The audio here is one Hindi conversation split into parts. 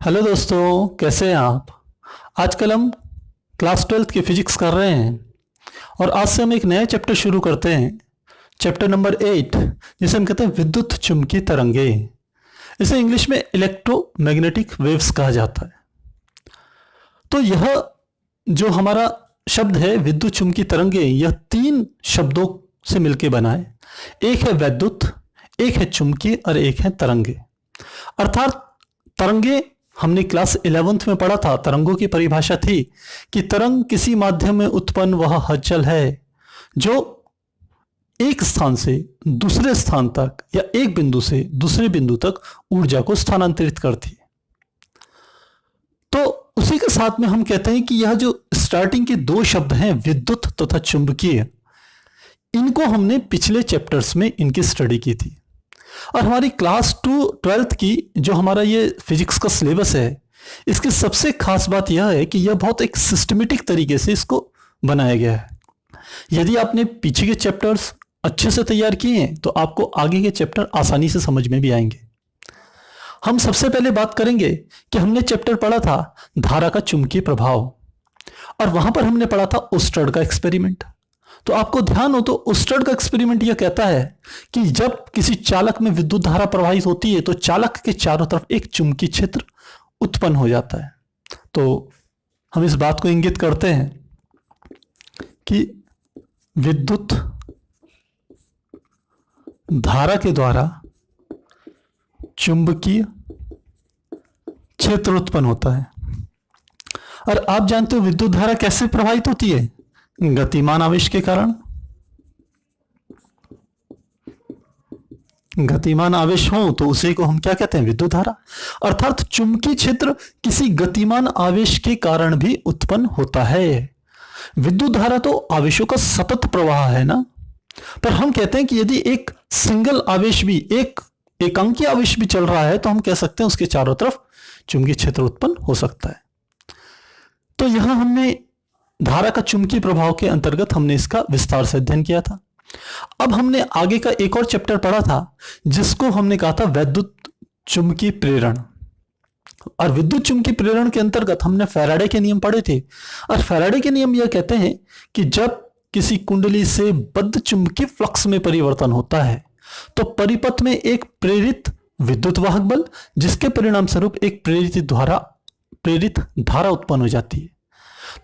हेलो दोस्तों, कैसे हैं आप। आजकल हम क्लास 12th की फिजिक्स कर रहे हैं और आज से हम एक नया चैप्टर शुरू करते हैं। चैप्टर नंबर 8, जिसे हम कहते हैं विद्युत चुंबकीय तरंगे। इसे इंग्लिश में इलेक्ट्रोमैग्नेटिक वेव्स कहा जाता है। तो यह जो हमारा शब्द है विद्युत चुंबकीय तरंगे, यह 3 शब्दों से मिलकर बना है। एक है वैद्युत, एक है चुंबकीय और एक है तरंगे। अर्थात तरंगे हमने क्लास 11th में पढ़ा था। तरंगों की परिभाषा थी कि तरंग किसी माध्यम में उत्पन्न वह हलचल है जो एक स्थान से दूसरे स्थान तक या एक बिंदु से दूसरे बिंदु तक ऊर्जा को स्थानांतरित करती है। तो उसी के साथ में हम कहते हैं कि यह जो स्टार्टिंग के 2 शब्द हैं विद्युत तथा चुंबकीय, इनको हमने पिछले चैप्टर्स में इनकी स्टडी की थी। और हमारी क्लास 12th की जो हमारा ये फिजिक्स का सिलेबस है, इसकी सबसे खास बात यह है कि यह बहुत एक सिस्टमेटिक तरीके से इसको बनाया गया है। यदि आपने पीछे के चैप्टर्स अच्छे से तैयार किए हैं तो आपको आगे के चैप्टर आसानी से समझ में भी आएंगे। हम सबसे पहले बात करेंगे कि हमने चैप्टर पढ़ा था धारा का चुंबकीय प्रभाव, और वहां पर हमने पढ़ा था ओस्टर्ड का एक्सपेरिमेंट। तो आपको ध्यान हो तो ओस्टर्ड का एक्सपेरिमेंट यह कहता है कि जब किसी चालक में विद्युत धारा प्रवाहित होती है तो चालक के चारों तरफ एक चुंबकीय क्षेत्र उत्पन्न हो जाता है। तो हम इस बात को इंगित करते हैं कि विद्युत धारा के द्वारा चुंबकीय क्षेत्र उत्पन्न होता है। और आप जानते हो विद्युत धारा कैसे प्रवाहित होती है? गतिमान आवेश के कारण। गतिमान आवेश हो तो उसे को हम क्या कहते हैं? विद्युत धारा। अर्थात चुंबकीय क्षेत्र किसी गतिमान आवेश के कारण भी उत्पन्न होता है। विद्युत धारा तो आवेशों का सतत प्रवाह है ना, पर हम कहते हैं कि यदि एक सिंगल आवेश भी, एक एकांकीय आवेश भी चल रहा है तो हम कह सकते हैं उसके चारों तरफ चुंबकीय क्षेत्र उत्पन्न हो सकता है। तो यहां हमने धारा का चुंबकीय प्रभाव के अंतर्गत हमने इसका विस्तार से अध्ययन किया था। अब हमने आगे का एक और चैप्टर पढ़ा था जिसको हमने कहा था वैद्युत चुंबकीय प्रेरण। और विद्युत चुंबकीय प्रेरण के अंतर्गत हमने फैराडे के नियम पढ़े थे। और फैराडे के नियम यह कहते हैं कि जब किसी कुंडली से बद्ध चुंबकीय फ्लक्स में परिवर्तन होता है तो परिपथ में एक प्रेरित विद्युत वाहक बल, जिसके परिणाम स्वरूप एक प्रेरित धारा उत्पन्न हो जाती है।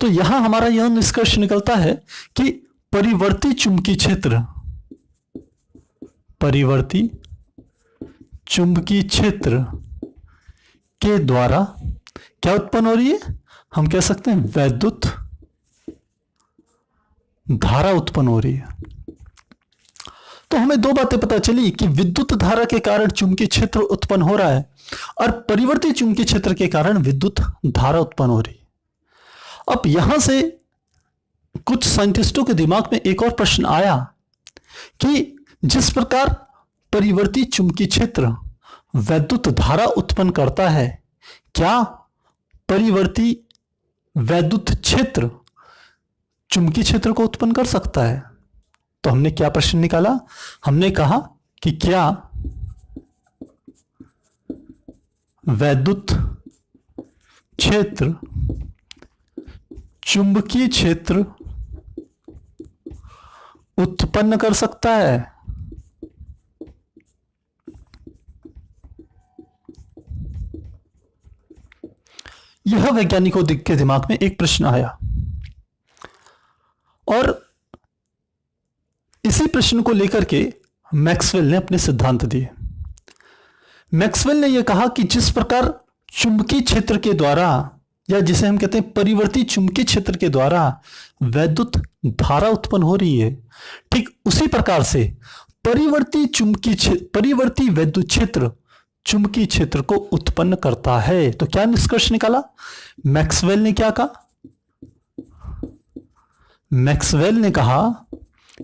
तो यहां हमारा यह निष्कर्ष निकलता है कि परिवर्ती चुंबकीय क्षेत्र के द्वारा क्या उत्पन्न हो रही है? हम कह सकते हैं वैद्युत धारा उत्पन्न हो रही है। तो हमें 2 बातें पता चली कि विद्युत धारा के कारण चुंबकीय क्षेत्र उत्पन्न हो रहा है और परिवर्ती चुंबकीय क्षेत्र के कारण विद्युत धारा उत्पन्न हो रही है। अब यहां से कुछ साइंटिस्टों के दिमाग में एक और प्रश्न आया कि जिस प्रकार परिवर्ती चुंबकीय क्षेत्र वैद्युत धारा उत्पन्न करता है, क्या परिवर्ती वैद्युत क्षेत्र चुंबकीय क्षेत्र को उत्पन्न कर सकता है? तो हमने क्या प्रश्न निकाला? हमने कहा कि क्या वैद्युत क्षेत्र चुंबकीय क्षेत्र उत्पन्न कर सकता है? यह वैज्ञानिकों के दिमाग में एक प्रश्न आया और इसी प्रश्न को लेकर के मैक्सवेल ने अपने सिद्धांत दिए। मैक्सवेल ने यह कहा कि जिस प्रकार चुंबकीय क्षेत्र के द्वारा, या जिसे हम कहते हैं परिवर्ती चुंबकीय क्षेत्र के द्वारा वैद्युत धारा उत्पन्न हो रही है, ठीक उसी प्रकार से परिवर्ती वैद्युत क्षेत्र चुंबकीय क्षेत्र को उत्पन्न करता है। तो क्या निष्कर्ष निकाला? मैक्सवेल ने क्या कहा? मैक्सवेल ने कहा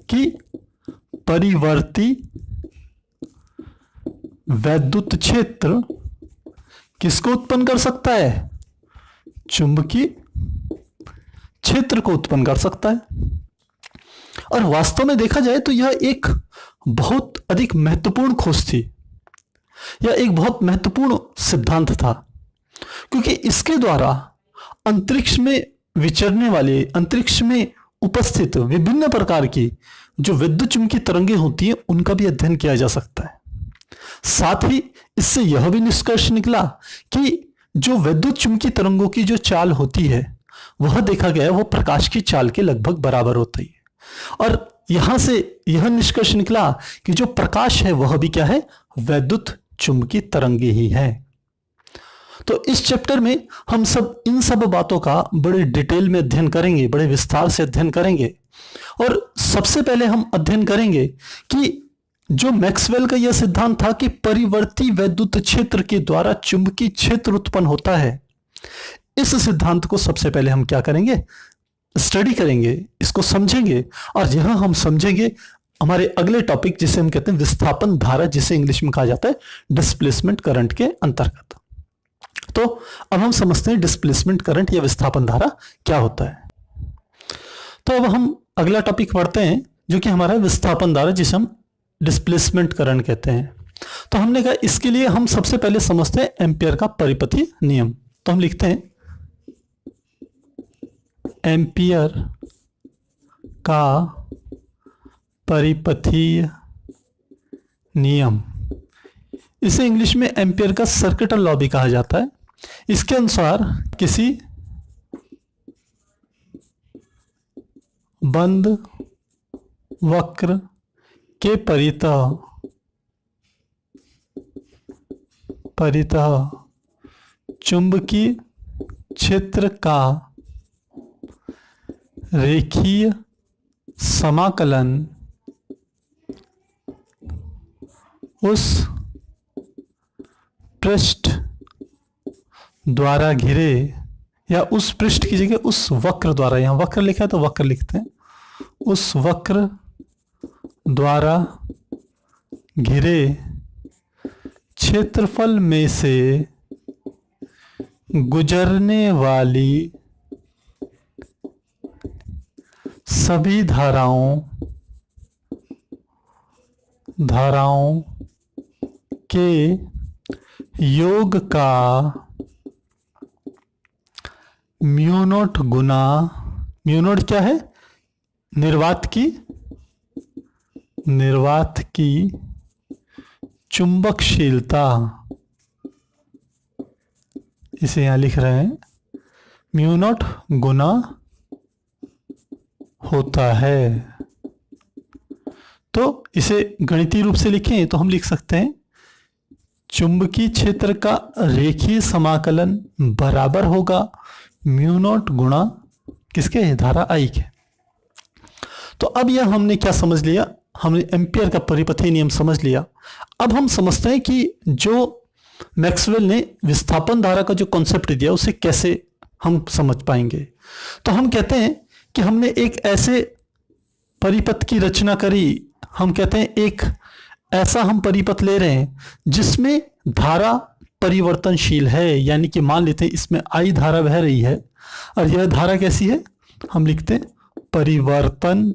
कि परिवर्ती वैद्युत क्षेत्र किसको उत्पन्न कर सकता है? चुंबकीय क्षेत्र को उत्पन्न कर सकता है। और वास्तव में देखा जाए तो यह एक बहुत अधिक महत्वपूर्ण खोज थी, यह एक बहुत महत्वपूर्ण सिद्धांत था, क्योंकि इसके द्वारा अंतरिक्ष में विचरने वाले, अंतरिक्ष में उपस्थित विभिन्न प्रकार की जो विद्युत चुंबकीय तरंगें होती हैं उनका भी अध्ययन किया जा सकता है। साथ ही इससे यह भी निष्कर्ष निकला कि जो विद्युत चुंबकीय तरंगों की जो चाल होती है वह देखा गया वो प्रकाश की चाल के लगभग बराबर होती है। और यहां से यह निष्कर्ष निकला कि जो प्रकाश है वह भी क्या है, वैद्युत चुंबकीय तरंगे ही है। तो इस चैप्टर में हम सब इन सब बातों का बड़े डिटेल में अध्ययन करेंगे, बड़े विस्तार से अध्ययन करेंगे। और सबसे पहले हम अध्ययन करेंगे कि जो मैक्सवेल का यह सिद्धांत था कि परिवर्ती वैद्युत क्षेत्र के द्वारा चुंबकीय क्षेत्र उत्पन्न होता है, इस सिद्धांत को सबसे पहले हम क्या करेंगे, स्टडी करेंगे, इसको समझेंगे। और यह हम समझेंगे हमारे अगले टॉपिक जिसे हम कहते हैं विस्थापन धारा, जिसे इंग्लिश में कहा जाता है डिस्प्लेसमेंट करंट के अंतर्गत। तो अब हम समझते हैं डिस्प्लेसमेंट करंट या विस्थापन धारा क्या होता है। तो अब हम अगला टॉपिक पढ़ते हैं जो कि हमारा विस्थापन धारा, जिसे हम डिस्प्लेसमेंट करंट कहते हैं। तो हमने कहा इसके लिए हम सबसे पहले समझते हैं एम्पियर का परिपथीय नियम। तो हम लिखते हैं एम्पियर का परिपथीय नियम, इसे इंग्लिश में एम्पियर का सर्किटल लॉ भी कहा जाता है। इसके अनुसार किसी बंद वक्र के परितः चुंबकीय क्षेत्र का रेखीय समाकलन उस पृष्ठ द्वारा घिरे, या उस पृष्ठ की जगह उस वक्र द्वारा, यहां वक्र लिखा है तो वक्र लिखते हैं, उस वक्र द्वारा घिरे क्षेत्रफल में से गुजरने वाली सभी धाराओं के योग का म्यू नॉट गुना, म्यू नॉट क्या है, निर्वात की चुंबकशीलता, इसे यहां लिख रहे हैं, म्यू नॉट गुना होता है। तो इसे गणितीय रूप से लिखें तो हम लिख सकते हैं चुंबकीय क्षेत्र का रेखीय समाकलन बराबर होगा म्यू नॉट गुणा किसके, धारा आई के। तो अब यह हमने क्या समझ लिया, हमने एम्पियर का परिपथीय नियम समझ लिया। अब हम समझते हैं कि जो मैक्सवेल ने विस्थापन धारा का जो कॉन्सेप्ट दिया उसे कैसे हम समझ पाएंगे। तो हम कहते हैं कि हमने एक ऐसे परिपथ की रचना करी, हम कहते हैं एक ऐसा हम परिपथ ले रहे हैं जिसमें धारा परिवर्तनशील है, यानी कि मान लेते हैं इसमें आई धारा बह रही है और यह धारा कैसी है, हम लिखते हैं परिवर्तनशील,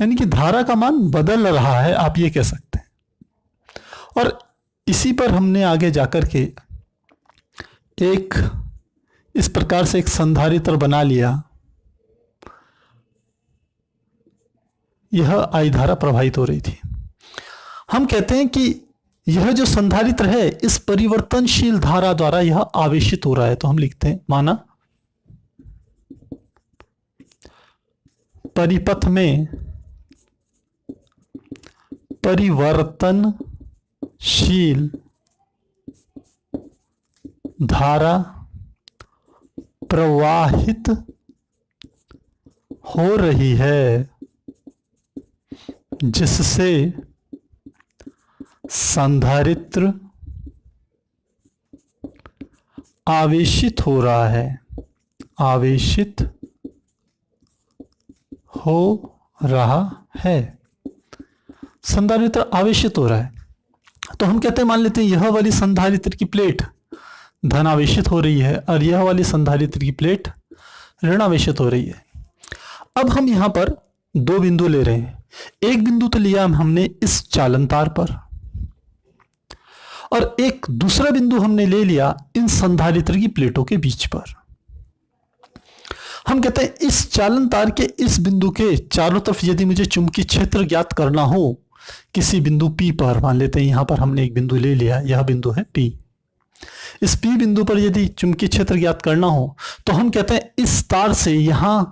यानी कि धारा का मान बदल रहा है, आप ये कह सकते हैं। और इसी पर हमने आगे जाकर के एक इस प्रकार से एक संधारित्र बना लिया, यह आई धारा प्रवाहित हो रही थी। हम कहते हैं कि यह जो संधारित्र है इस परिवर्तनशील धारा द्वारा यह आवेशित हो रहा है। तो हम लिखते हैं माना परिपथ में परिवर्तनशील धारा प्रवाहित हो रही है, जिससे संधारित्र आवेशित हो रहा है, आवेशित हो रहा है, संधारित्र आवेशित हो रहा है। तो हम कहते हैं, मान लेते हैं यह वाली संधारित्र की प्लेट धन आवेशित हो रही है और यह वाली संधारित्र की प्लेट ऋण आवेशित हो रही है। अब हम यहां पर दो बिंदु ले रहे हैं। एक बिंदु तो लिया हमने इस चालन तार पर, और एक दूसरा बिंदु हमने ले लिया इन संधारित्र की प्लेटों के बीच पर। हम कहते हैं इस चालन तार के इस बिंदु के चारों तरफ यदि मुझे चुंबकीय क्षेत्र ज्ञात करना हो किसी बिंदु P पर, मान लेते हैं यहां पर हमने एक बिंदु ले लिया, यह बिंदु है P। इस P बिंदु पर यदि चुंबकीय क्षेत्र ज्ञात करना हो तो हम कहते हैं इस तार से यहां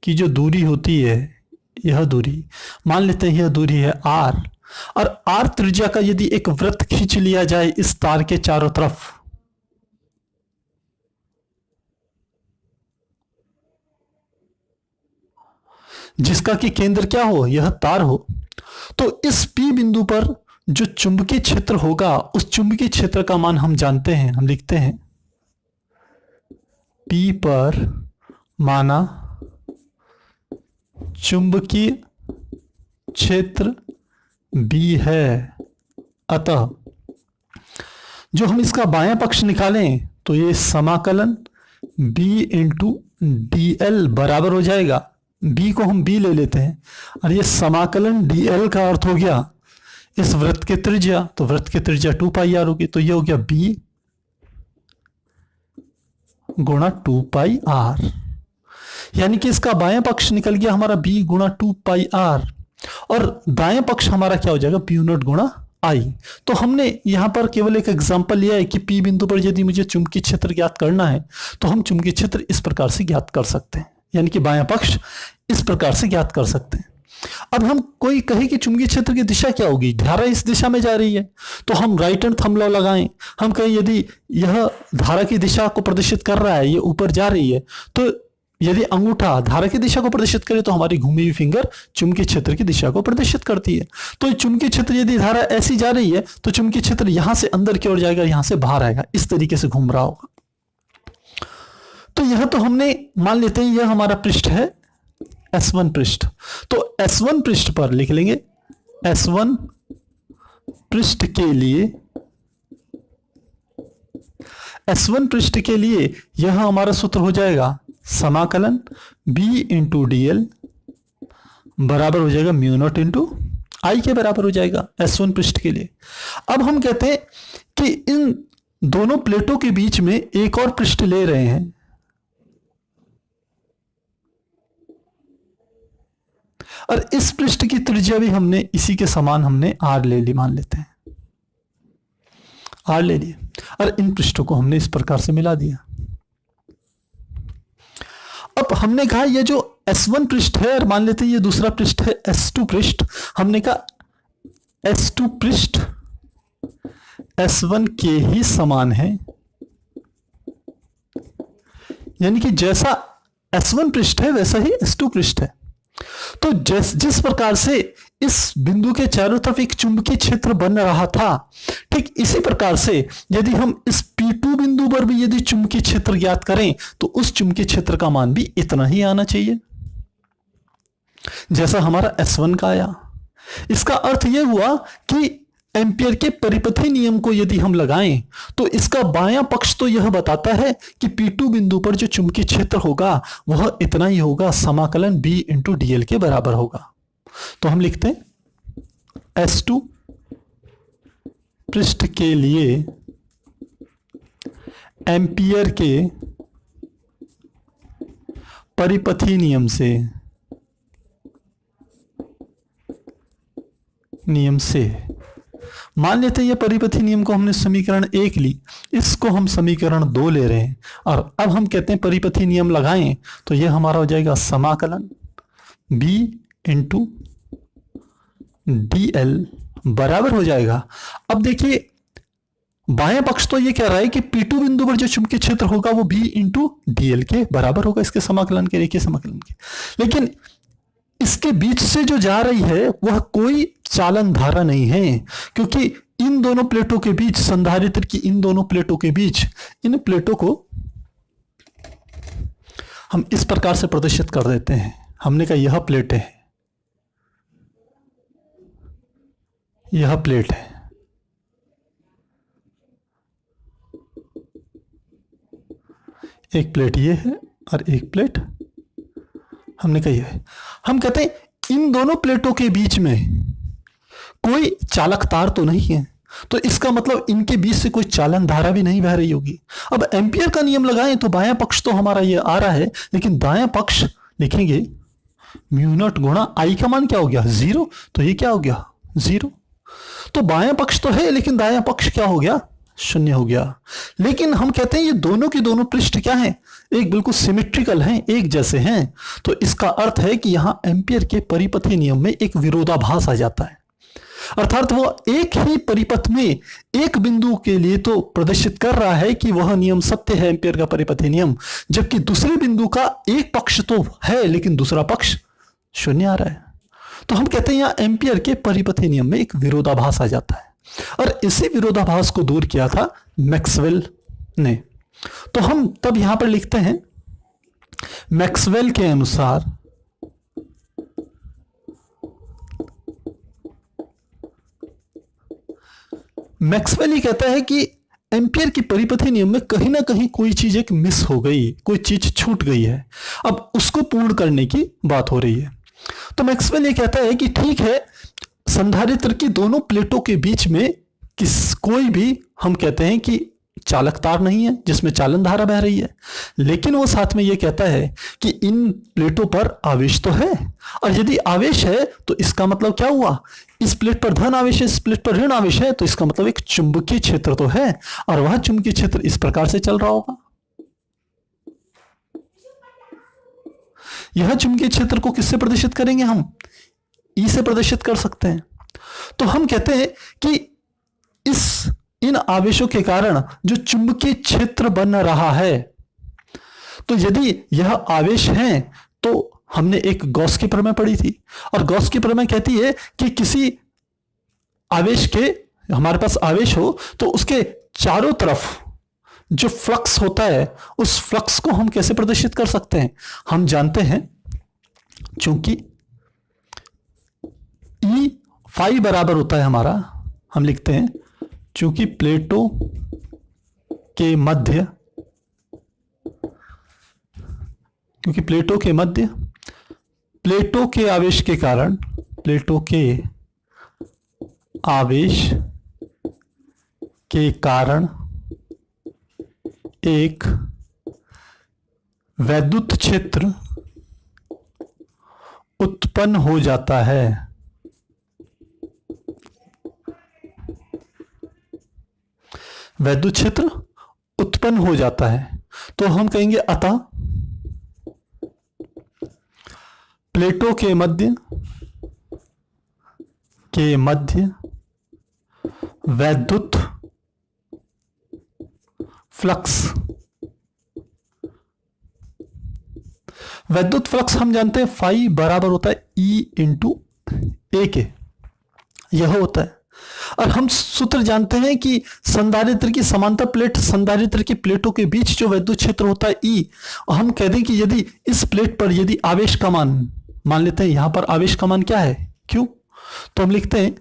की जो दूरी होती है, यह दूरी मान लेते हैं यह दूरी है R, और R त्रिज्या का यदि एक वृत्त खींच लिया जाए इस तार के चारों तरफ, जिसका कि केंद्र क्या हो, यह तार हो, तो इस P बिंदु पर जो चुंबकीय क्षेत्र होगा उस चुंबकीय क्षेत्र का मान हम जानते हैं। हम लिखते हैं P पर माना चुंबकीय क्षेत्र B है, अतः जो हम इसका बायां पक्ष निकालें तो ये समाकलन B इंटू DL बराबर हो जाएगा। B को हम B ले लेते हैं और ये समाकलन DL का अर्थ हो गया इस वृत्त के त्रिज्या, तो वृत्त की त्रिज्या 2 पाई r होगी, तो ये हो गया B गुणा 2 पाई r, यानी कि इसका बायां पक्ष निकल गया हमारा B गुणा 2 पाई r और दाएं पक्ष हमारा क्या हो जाएगा P नॉट गुणा I। तो हमने यहां पर केवल एक एग्जांपल लिया है कि P बिंदु पर यदि मुझे चुंबकीय क्षेत्र ज्ञात करना है तो हम चुंबकीय क्षेत्र इस प्रकार से ज्ञात कर सकते हैं, यानी कि बायां पक्ष इस प्रकार से ज्ञात कर सकते हैं। अब हम कोई कहे कि चुंबकीय क्षेत्र की दिशा क्या होगी, धारा इस दिशा में जा रही है तो हम राइट हैंड थंब लॉ लगाएं। हम कहें यदि यह धारा की दिशा को प्रदर्शित कर रहा है, ये ऊपर जा रही है, तो यदि अंगूठा धारा की दिशा को प्रदर्शित करे तो हमारी घूमी हुई फिंगर चुंबकीय क्षेत्र की दिशा को प्रदर्शित करती है। तो चुंबकीय क्षेत्र यदि धारा ऐसी जा रही है तो चुंबकीय क्षेत्र यहां से अंदर की ओर जाएगा, यहां से बाहर आएगा, इस तरीके से घूम रहा होगा। तो यह तो हमने मान लेते हैं यह हमारा पृष्ठ है S1 पृष्ठ, तो S1 पृष्ठ पर लिख लेंगे S1 पृष्ठ के लिए, S1 पृष्ठ के लिए यह हमारा सूत्र हो जाएगा समाकलन B इंटू DL बराबर हो जाएगा म्यू नॉट इंटू I के बराबर हो जाएगा S1 पृष्ठ के लिए। अब हम कहते हैं कि इन दोनों प्लेटों के बीच में एक और पृष्ठ ले रहे हैं, और इस पृष्ठ की त्रिज्या भी हमने इसी के समान हमने R ले ली, मान लेते हैं R ले लिए, और इन पृष्ठों को हमने इस प्रकार से मिला दिया। अब हमने कहा ये जो S1 पृष्ठ है और मान लेते हैं ये दूसरा पृष्ठ है S2 पृष्ठ, हमने कहा S2 पृष्ठ S1 के ही समान है, यानी कि जैसा S1 पृष्ठ है वैसा ही S2 पृष्ठ है। तो जिस प्रकार से इस बिंदु के चारों तरफ एक चुंबकीय क्षेत्र बन रहा था, ठीक इसी प्रकार से यदि हम इस P2 बिंदु पर भी यदि चुंबकीय क्षेत्र ज्ञात करें तो उस चुंबकीय क्षेत्र का मान भी इतना ही आना चाहिए जैसा हमारा S1 का आया। इसका अर्थ यह हुआ कि एम्पियर के परिपथी नियम को यदि हम लगाएं तो इसका बायां पक्ष तो यह बताता है कि P2 बिंदु पर जो चुंबकीय क्षेत्र होगा वह इतना ही होगा, समाकलन B इंटू DL के बराबर होगा। तो हम लिखते हैं S2 पृष्ठ के लिए एम्पियर के परिपथी नियम से मान लेते हैं ये परिपथी नियम को हमने समीकरण 1 ली, इसको हम समीकरण 2 ले रहे हैं, और अब हम कहते हैं परिपथी नियम लगाएं तो ये हमारा हो जाएगा समाकलन B इंटू DL बराबर हो जाएगा। अब देखिए बाएं पक्ष तो ये कह रहा है कि P2 बिंदु पर जो चुंबकीय क्षेत्र होगा वो B इंटू DL के बराबर होगा, इसके समाकलन के, रेखीय समाकलन के, लेकिन इसके बीच से जो जा रही है वह कोई चालन धारा नहीं है, क्योंकि इन दोनों प्लेटों के बीच, संधारित्र की इन दोनों प्लेटों के बीच, इन प्लेटों को हम इस प्रकार से प्रदर्शित कर देते हैं। हमने कहा यह प्लेट है, यह प्लेट है, एक प्लेट ये है और एक प्लेट हमने कही है। हम कहते हैं इन दोनों प्लेटों के बीच में कोई चालक तार तो नहीं है, तो इसका मतलब इनके बीच से कोई चालन धारा भी नहीं बह रही होगी। अब एम्पियर का नियम लगाएं तो बायां पक्ष तो हमारा ये आ रहा है, लेकिन दायां पक्ष लिखेंगे म्यू नॉट गुणा आई का मान क्या हो गया 0, तो ये क्या हो गया 0। तो बायां पक्ष तो है लेकिन दायां पक्ष क्या हो गया 0 हो गया। लेकिन हम कहते हैं ये दोनों के दोनों पृष्ठ क्या हैं, एक बिल्कुल सिमेट्रिकल हैं, एक जैसे हैं। तो इसका अर्थ है कि यहां एम्पियर के परिपथीय नियम में एक विरोधाभास आ जाता है, अर्थात वो एक ही परिपथ में एक बिंदु के लिए तो प्रदर्शित कर रहा है कि वह नियम सत्य है, एम्पियर का परिपथीय नियम, जबकि दूसरे बिंदु का एक पक्ष तो है लेकिन दूसरा पक्ष 0 आ रहा है। तो हम कहते हैं यहां एम्पियर के परिपथीय नियम में एक विरोधाभास आ जाता है, और इसी विरोधाभास को दूर किया था मैक्सवेल ने। तो हम तब यहां पर लिखते हैं मैक्सवेल के अनुसार मैक्सवेल ये कहता है कि एम्पियर की परिपथीय नियम में कहीं ना कहीं कोई चीज एक मिस हो गई, कोई चीज छूट गई है, अब उसको पूर्ण करने की बात हो रही है। तो मैक्सवेल ये कहता है कि ठीक है, संधारित्र की दोनों प्लेटों के बीच में कोई भी हम कहते हैं कि चालक तार नहीं है जिसमें चालन धारा बह रही है, लेकिन वो साथ में ये कहता है कि इन प्लेटों पर आवेश तो है, और यदि आवेश है तो इसका मतलब क्या हुआ, इस प्लेट पर धन आवेश है, इस प्लेट पर ऋण आवेश है, तो इसका मतलब एक चुंबकीय क्षेत्र तो है, और वह चुंबकीय क्षेत्र इस प्रकार से चल रहा होगा। यह चुंबकीय क्षेत्र को किससे प्रदर्शित करेंगे हम, ई से प्रदर्शित कर सकते हैं। तो हम कहते हैं कि इन आवेशों के कारण जो चुंबकीय क्षेत्र बन रहा है, तो यदि यह आवेश है तो हमने एक गॉस की प्रमेय पढ़ी थी, और गॉस की प्रमेय कहती है कि किसी आवेश के, हमारे पास आवेश हो तो उसके चारों तरफ जो फ्लक्स होता है उस फ्लक्स को हम कैसे प्रदर्शित कर सकते हैं। हम जानते हैं चूंकि ई फाई बराबर होता है हमारा, हम लिखते हैं चूंकि प्लेटों के मध्य, क्योंकि प्लेटों के मध्य प्लेटों के आवेश के कारण, प्लेटों के आवेश के कारण एक वैद्युत क्षेत्र उत्पन्न हो जाता है। वैद्युत क्षेत्र उत्पन्न हो जाता है, तो हम कहेंगे अतः प्लेटों के मध्य वैद्युत फ्लक्स, वैद्युत फ्लक्स हम जानते हैं फाई बराबर होता है ई इंटू ए के, यह होता है। और हम सूत्र जानते हैं कि संधारित्र की समांतर प्लेट, संधारित्र की प्लेटों के बीच जो वैद्युत क्षेत्र होता है ई, और हम कह दें कि यदि इस प्लेट पर यदि आवेश का मान लेते हैं, यहां पर आवेश का मान क्या है Q, तो हम लिखते हैं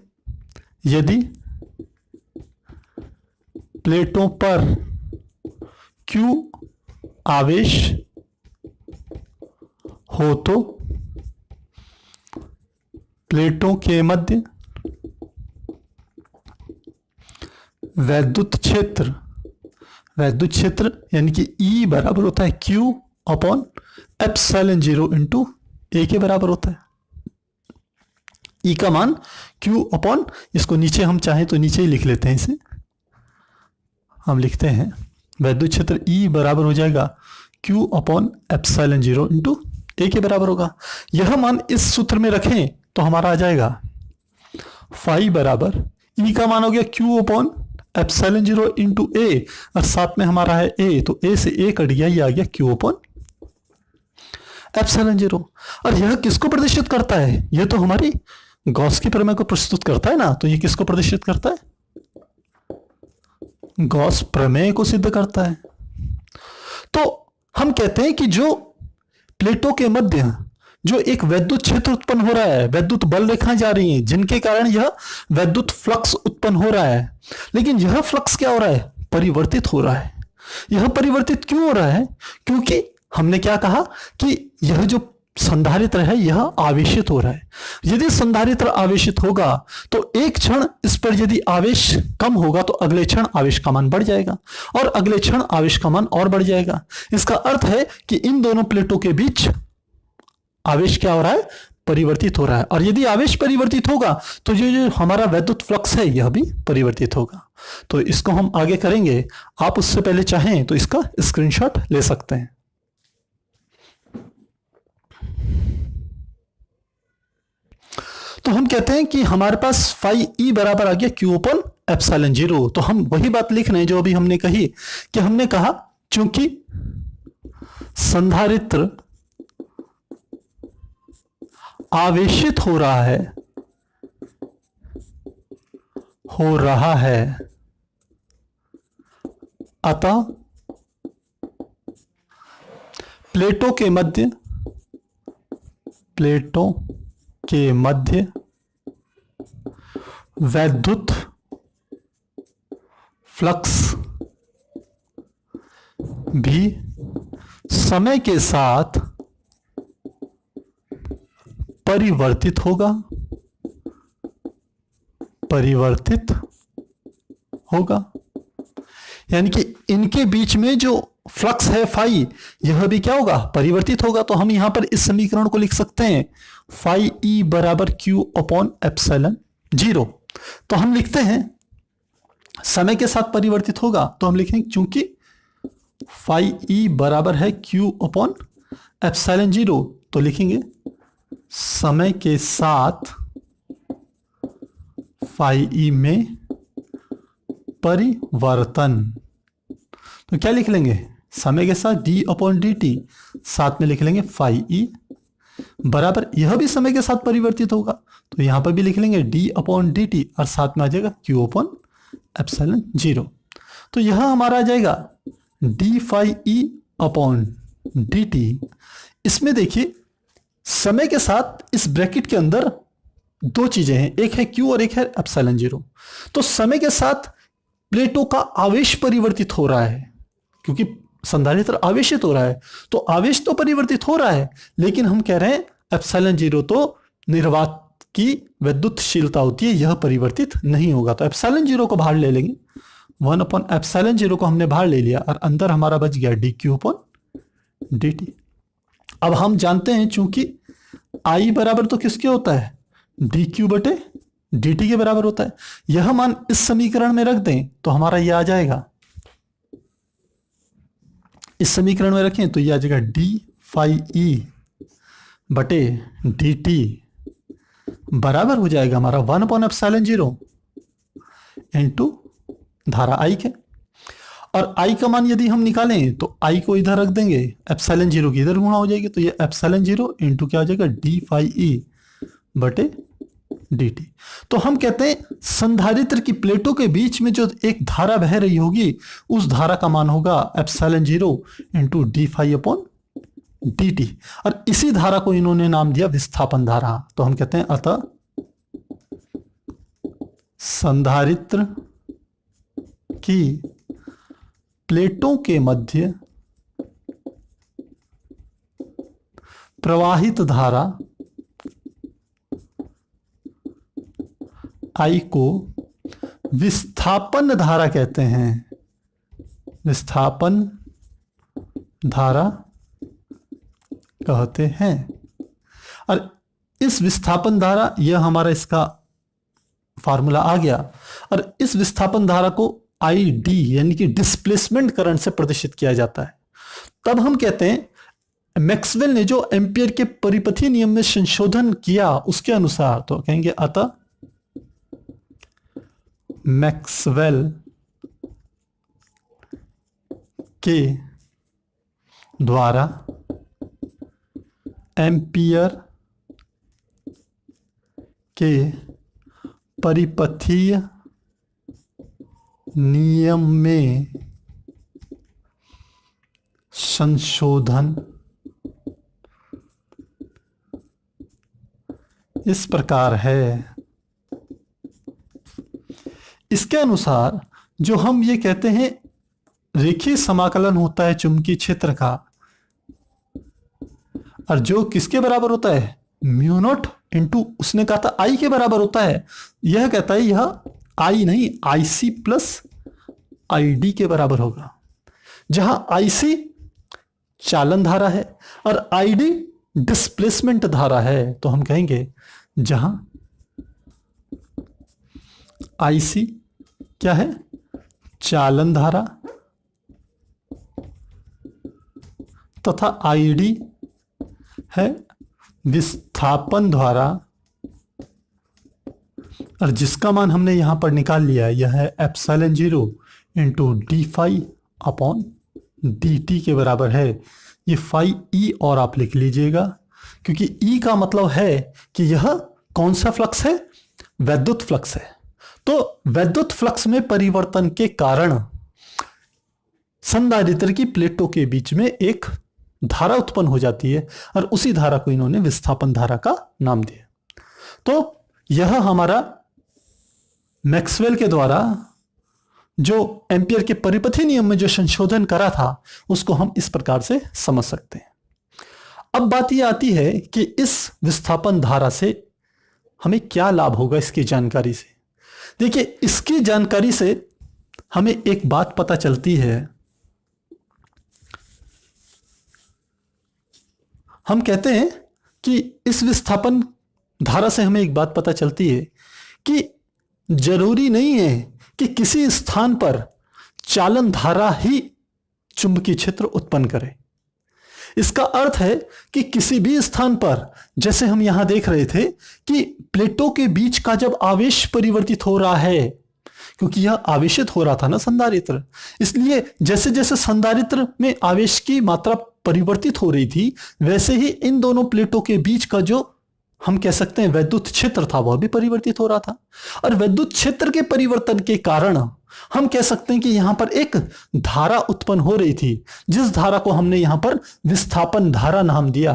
यदि प्लेटों पर Q आवेश हो तो प्लेटों के मध्य वैद्युत क्षेत्र यानी कि E बराबर होता है Q अपॉन एप्सिलॉन 0 इंटू ए के बराबर होता है। E का मान Q अपॉन, इसको नीचे हम चाहें तो नीचे ही लिख लेते हैं, इसे हम लिखते हैं वैद्युत क्षेत्र E बराबर हो जाएगा Q अपॉन एप्सिलॉन 0 इंटू ए के बराबर होगा। यह मान इस सूत्र में रखें तो हमारा आ जाएगा फाई बराबर E का मान हो गया Q अपॉन एप्सिलॉन 0 इंटू ए, और साथ में हमारा है ए, तो ए से ए कट गया, ये आ गया Q अपॉन एप्सिलॉन 0। और यह किसको प्रदर्शित करता है, यह तो हमारी गॉस की प्रमेय को प्रस्तुत करता है ना, तो यह किसको प्रदर्शित करता है, गॉस प्रमेय को सिद्ध करता है। तो हम कहते हैं कि जो प्लेटों के मध्य जो एक वैद्युत क्षेत्र उत्पन्न हो रहा है, वैद्युत बल रेखाएं जा रही हैं जिनके कारण यह वैद्युत फ्लक्स उत्पन्न हो रहा है, लेकिन यह फ्लक्स क्या हो रहा है, परिवर्तित हो रहा है। यह परिवर्तित क्यों हो रहा है, क्योंकि हमने क्या कहा कि यह जो संधारित्र है यह आवेशित हो रहा है। यदि संधारित्र आवेशित होगा तो एक क्षण इस पर यदि आवेश कम होगा तो अगले क्षण आवेश का मान बढ़ जाएगा और अगले क्षण आवेश का मान और बढ़ जाएगा। इसका अर्थ है कि इन दोनों प्लेटों के बीच आवेश क्या हो रहा है, परिवर्तित हो रहा है। और यदि आवेश परिवर्तित होगा तो जो हमारा वैद्युत फ्लक्स है यह भी परिवर्तित होगा। तो इसको हम आगे करेंगे, आप उससे पहले चाहें तो इसका स्क्रीनशॉट ले सकते हैं। तो हम कहते हैं कि हमारे पास फाई ई बराबर आ गया क्यू अपन एप्सिलॉन जीरो। तो हम वही बात लिख रहे हैं जो अभी हमने कही, कि हमने कहा चूंकि संधारित्र आवेशित हो रहा है अतः प्लेटों के मध्य वैद्युत फ्लक्स भी समय के साथ परिवर्तित होगा। यानी कि इनके बीच में जो फ्लक्स है फाई, यह भी क्या होगा, परिवर्तित होगा। तो हम यहां पर इस समीकरण को लिख सकते हैं फाई ई बराबर क्यू अपॉन एप्सिलॉन जीरो। तो हम लिखते हैं समय के साथ परिवर्तित होगा, तो हम लिखेंगे चूंकि फाई ई बराबर है क्यू अपॉन एप्सिलॉन जीरो, तो लिखेंगे समय के साथ फाई ई में परिवर्तन। तो क्या लिख लेंगे, समय के साथ डी अपॉन डी टी, साथ में लिख लेंगे फाई ई बराबर, यह भी समय के साथ परिवर्तित होगा तो यहां पर भी लिख लेंगे डी अपॉन डी टी और साथ में आ जाएगा क्यू अपॉन एप्सिलॉन जीरो। तो यह हमारा आ जाएगा D phi E upon D T. इसमें देखिए समय के साथ इस ब्रैकेट के अंदर दो चीजें हैं, एक है क्यू और एक है एप्सिलॉन जीरो। तो समय के साथ प्लेटों का आवेश परिवर्तित हो रहा है, क्योंकि संधारित्र आवेशित हो रहा है तो आवेश तो परिवर्तित हो रहा है, लेकिन हम कह रहे हैं एप्सिलॉन जीरो तो निर्वात की विद्युतशीलता होती है, यह परिवर्तित नहीं होगा। तो एप्सिलॉन जीरो को बाहर ले लेंगे, 1 अपॉन एप्सिलॉन जीरो को हमने बाहर ले लिया और अंदर हमारा बच गया D Q upon D T. अब हम जानते हैं चूंकि आई बराबर तो किसके होता है, डी क्यू बटे डी टी के बराबर होता है। यह मान इस समीकरण में रख दें तो हमारा यह आ जाएगा, इस समीकरण में रखें तो यह आ जाएगा डी फाई ई बटे डी टी बराबर हो जाएगा हमारा 1 अपॉन एप्सिलॉन जीरो इनटू धारा आई के। और आई का मान यदि हम निकालें तो आई को इधर रख देंगे, एप्सिलॉन जीरो की इधर गुणा हो जाएगी, तो ये एप्सिलॉन जीरो इंटू क्या हो जाएगा डी फाई ई बटे डी टी। तो हम कहते हैं संधारित्र की प्लेटों के बीच में जो एक धारा बह रही होगी उस धारा का मान होगा epsilon zero into D phi upon D T, और इसी धारा को इन्होंने नाम दिया विस्थापन धारा। तो हम कहते हैं अतः संधारित्र की प्लेटों के मध्य प्रवाहित धारा आई को विस्थापन धारा कहते हैं, विस्थापन धारा कहते हैं। और इस विस्थापन धारा, यह हमारा इसका फार्मूला आ गया, और इस विस्थापन धारा को आई डी यानी कि डिस्प्लेसमेंट करंट से प्रदर्शित किया जाता है। तब हम कहते हैं मैक्सवेल ने जो एम्पियर के परिपथीय नियम में संशोधन किया उसके अनुसार, तो कहेंगे अतः मैक्सवेल के द्वारा एम्पियर के परिपथीय नियम में संशोधन इस प्रकार है। इसके अनुसार जो हम ये कहते हैं रेखीय समाकलन होता है चुंबकीय क्षेत्र का, और जो किसके बराबर होता है, म्यू नॉट इंटू, उसने कहा था आई के बराबर होता है, यह कहता है यह आई नहीं, आईसी प्लस आईडी के बराबर होगा, जहां आईसी चालन धारा है और आईडी डिस्प्लेसमेंट धारा है। तो हम कहेंगे जहां आईसी क्या है, चालन धारा, तथा आईडी है विस्थापन धारा, और जिसका मान हमने यहां पर निकाल लिया, यह है epsilon 0 into D phi upon D T के बराबर है। ये फाई ई और आप लिख लीजिएगा, क्योंकि ई का मतलब है कि यह कौन सा फ्लक्स है, वैद्युत फ्लक्स है। तो वैद्युत फ्लक्स में परिवर्तन के कारण संधारित्र की प्लेटों के बीच में एक धारा उत्पन्न हो जाती है, और उसी धारा को इन्होंने विस्थापन धारा का नाम दिया। तो यह हमारा मैक्सवेल के द्वारा जो एम्पियर के परिपथी नियम में जो संशोधन करा था, उसको हम इस प्रकार से समझ सकते हैं। अब बात यह आती है कि इस विस्थापन धारा से हमें क्या लाभ होगा, इसकी जानकारी से। देखिए, इसकी जानकारी से हमें एक बात पता चलती है, हम कहते हैं कि इस विस्थापन धारा से हमें एक बात पता चलती है कि जरूरी नहीं है कि किसी स्थान पर चालन धारा ही चुंबकीय क्षेत्र उत्पन्न करे। इसका अर्थ है कि किसी भी स्थान पर, जैसे हम यहां देख रहे थे कि प्लेटों के बीच का जब आवेश परिवर्तित हो रहा है, क्योंकि यह आवेशित हो रहा था ना संधारित्र, इसलिए जैसे जैसे संधारित्र में आवेश की मात्रा परिवर्तित हो रही थी, वैसे ही इन दोनों प्लेटों के बीच का जो हम कह सकते हैं वैद्युत क्षेत्र था, वह भी परिवर्तित हो रहा था। और वैद्युत क्षेत्र के परिवर्तन के कारण हम कह सकते हैं कि यहां पर एक धारा उत्पन्न हो रही थी, जिस धारा को हमने यहां पर विस्थापन धारा नाम दिया।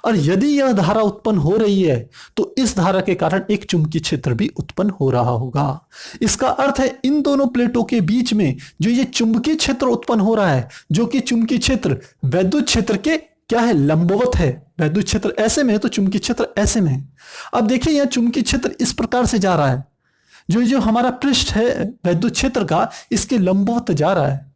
और यदि यह धारा उत्पन्न हो रही है, तो इस धारा के कारण एक चुंबकीय क्षेत्र भी उत्पन्न हो रहा होगा। इसका अर्थ है इन दोनों प्लेटों के बीच में जो ये चुंबकीय क्षेत्र उत्पन्न हो रहा है, जो कि चुंबकीय क्षेत्र वैद्युत क्षेत्र के क्या है, लंबवत है। वैद्युत क्षेत्र ऐसे में है तो चुंबकीय क्षेत्र ऐसे में है। अब देखिए, यह चुंबकीय क्षेत्र इस प्रकार से जा रहा है, जो जो हमारा पृष्ठ है वैद्युत क्षेत्र का, इसके लंबवत जा रहा है।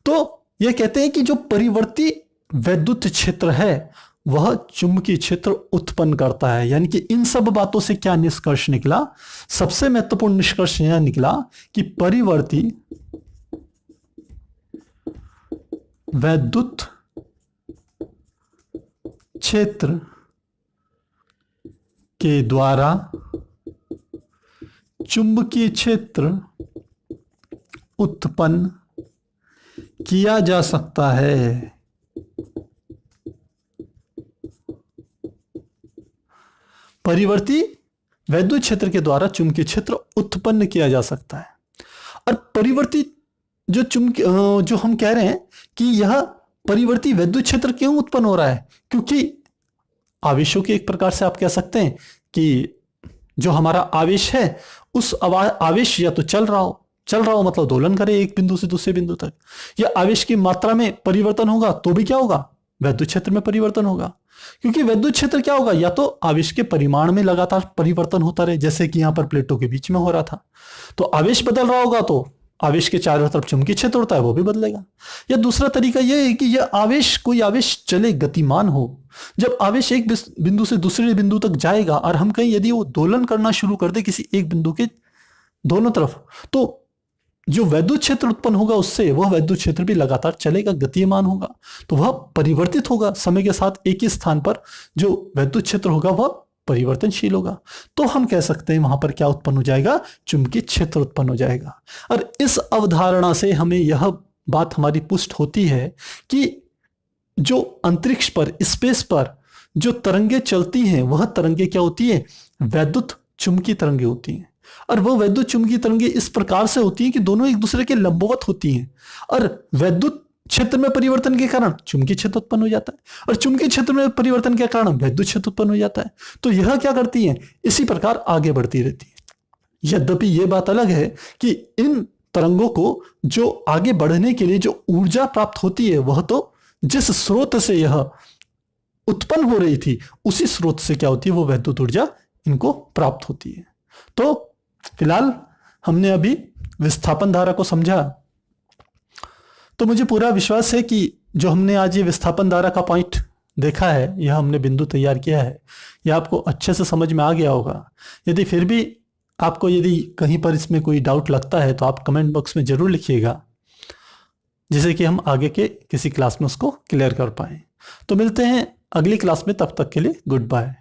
तो यह कहते हैं कि जो परिवर्ती वैद्युत क्षेत्र है, वह चुंबकीय क्षेत्र उत्पन्न करता है। यानी कि इन सब बातों से क्या निष्कर्ष निकला, सबसे महत्वपूर्ण निष्कर्ष यह निकला कि परिवर्ती वैद्युत क्षेत्र के द्वारा चुंबकीय क्षेत्र उत्पन्न किया जा सकता है। परिवर्ती वैद्युत क्षेत्र के द्वारा चुंबकीय क्षेत्र उत्पन्न किया जा सकता है। और परिवर्ती जो हम कह रहे हैं कि यह परिवर्ती वैद्युत क्षेत्र क्यों उत्पन्न हो रहा है, क्योंकि आवेशों के एक प्रकार से आप कह सकते हैं कि जो हमारा आवेश है, उस आवेश या तो चल रहा हो मतलब दोलन करे एक बिंदु से दूसरे बिंदु तक, या आवेश की मात्रा में परिवर्तन होगा तो भी क्या होगा, वैद्युत क्षेत्र में परिवर्तन होगा। क्योंकि वैद्युत क्षेत्र क्या होगा, या तो आवेश के परिमाण में लगातार परिवर्तन होता रहे, जैसे कि यहां पर प्लेटों के बीच में हो रहा था, तो आवेश बदल रहा होगा तो आवेश के चारों तरफ चुंबकीय क्षेत्र होता है, वो भी बदलेगा। या दूसरा तरीका यह है कि यह आवेश, कोई आवेश चले, गतिमान हो। जब आवेश एक बिंदु से दूसरे बिंदु तक जाएगा और हम कहीं यदि वो दोलन करना शुरू कर दे किसी एक बिंदु के दोनों तरफ, तो जो वैद्युत क्षेत्र उत्पन्न होगा उससे वह वैद्युत क्षेत्र भी लगातार चलेगा, गतिमान होगा, तो वह परिवर्तित होगा समय के साथ। एक ही स्थान पर जो वैद्युत क्षेत्र होगा वह परिवर्तनशील होगा, तो हम कह सकते हैं वहां पर क्या उत्पन्न हो जाएगा, चुंबकीय क्षेत्र उत्पन्न हो जाएगा। और इस अवधारणा से हमें यह बात हमारी पुष्ट होती है कि जो अंतरिक्ष पर, स्पेस पर जो तरंगे चलती हैं, वह तरंगे क्या होती है, वैद्युत चुंबकीय तरंगे होती हैं। और वह वैद्युत चुंबकीय तरंगे इस प्रकार से होती हैं कि दोनों एक दूसरे के लंबवत होती हैं, और वैद्युत क्षेत्र में परिवर्तन के कारण चुंबकीय क्षेत्र उत्पन्न हो जाता है, और चुंबकीय क्षेत्र में परिवर्तन के कारण वैद्युत क्षेत्र उत्पन्न हो जाता है। तो यह क्या करती है, इसी प्रकार आगे बढ़ती रहती है। यद्यपि यह बात अलग है कि इन तरंगों को जो आगे बढ़ने के लिए जो ऊर्जा प्राप्त होती है, वह तो जिस स्रोत से यह उत्पन्न हो रही थी उसी स्रोत से क्या होती है, वो वैद्युत ऊर्जा इनको प्राप्त होती है। तो फिलहाल हमने अभी विस्थापन धारा को समझा। तो मुझे पूरा विश्वास है कि जो हमने आज ये विस्थापन धारा का पॉइंट देखा है, यह हमने बिंदु तैयार किया है, यह आपको अच्छे से समझ में आ गया होगा। यदि फिर भी आपको यदि कहीं पर इसमें कोई डाउट लगता है तो आप कमेंट बॉक्स में ज़रूर लिखिएगा, जिससे कि हम आगे के किसी क्लास में उसको क्लियर कर पाएँ। तो मिलते हैं अगली क्लास में, तब तक के लिए गुड बाय।